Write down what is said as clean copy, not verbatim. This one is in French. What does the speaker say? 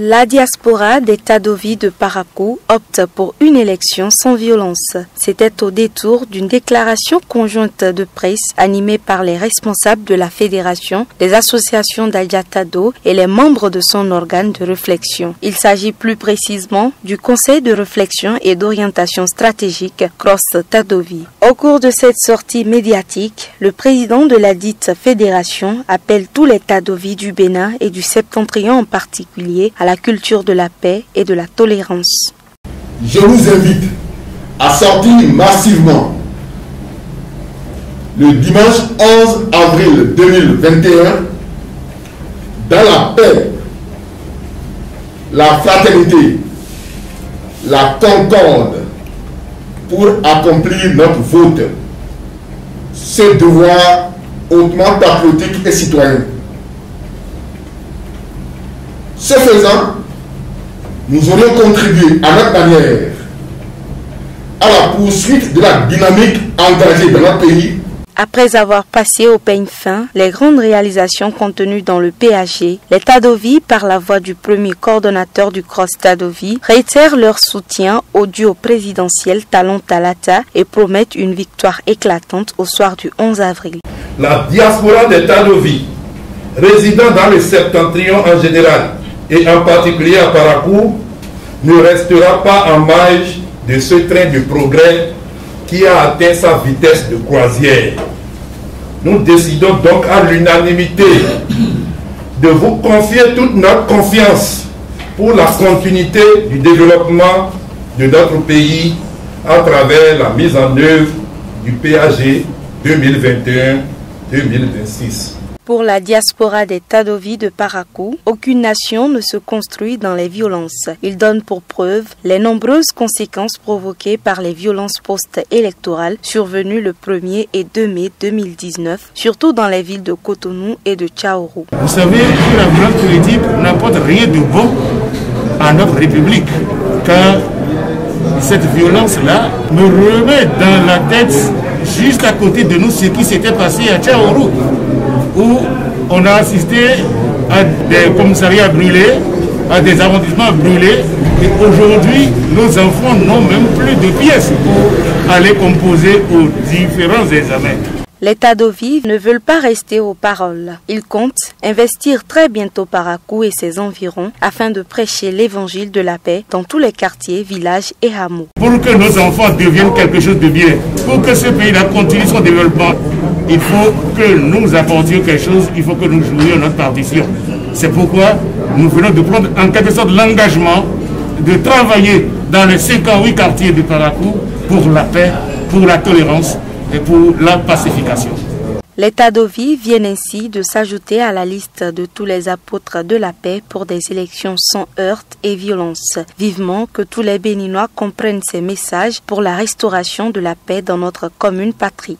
La diaspora des Tadovi de Parakou opte pour une élection sans violence. C'était au détour d'une déclaration conjointe de presse animée par les responsables de la fédération, des associations d'Adja-Tado et les membres de son organe de réflexion. Il s'agit plus précisément du Conseil de réflexion et d'orientation stratégique Cross Tadovi. Au cours de cette sortie médiatique, le président de la dite fédération appelle tous les Tadovi du Bénin et du Septentrion en particulier à la culture de la paix et de la tolérance. Je vous invite à sortir massivement le dimanche 11 avril 2021 dans la paix, la fraternité, la concorde pour accomplir notre vote, ce devoir hautement patriotique et citoyen. Ce faisant, nous aurions contribué à notre manière à la poursuite de la dynamique engagée dans notre pays. Après avoir passé au peigne fin les grandes réalisations contenues dans le PAG, les Tadovi, par la voix du premier coordonnateur du Cross Tadovi, réitèrent leur soutien au duo présidentiel Talon Talata et promettent une victoire éclatante au soir du 11 avril. La diaspora des Tadovi, résidant dans le septentrion en général, et en particulier à Parakou, ne restera pas en marge de ce train de progrès qui a atteint sa vitesse de croisière. Nous décidons donc à l'unanimité de vous confier toute notre confiance pour la continuité du développement de notre pays à travers la mise en œuvre du PAG 2021-2026. Pour la diaspora des Tadovi de Parakou, aucune nation ne se construit dans les violences. Il donne pour preuve les nombreuses conséquences provoquées par les violences post-électorales survenues le 1er et 2 mai 2019, surtout dans les villes de Cotonou et de Tchaourou. Vous savez que la violence politique n'apporte rien de bon à notre République, car cette violence-là me remet dans la tête, juste à côté de nous, ce qui s'était passé à Tchaourou, où on a assisté à des commissariats brûlés, à des arrondissements brûlés, et aujourd'hui, nos enfants n'ont même plus de pièces pour aller composer aux différents examens. Les Tadovi ne veulent pas rester aux paroles. Ils comptent investir très bientôt Parakou et ses environs afin de prêcher l'évangile de la paix dans tous les quartiers, villages et hameaux. Pour que nos enfants deviennent quelque chose de bien, pour que ce pays-là continue son développement, il faut que nous apportions quelque chose, il faut que nous jouions notre partition. C'est pourquoi nous venons de prendre en quelque sorte l'engagement de travailler dans les 58 quartiers de Parakou pour la paix, pour la tolérance et pour la pacification. Les Tadovi viennent ainsi de s'ajouter à la liste de tous les apôtres de la paix pour des élections sans heurts et violence. Vivement que tous les Béninois comprennent ces messages pour la restauration de la paix dans notre commune patrie.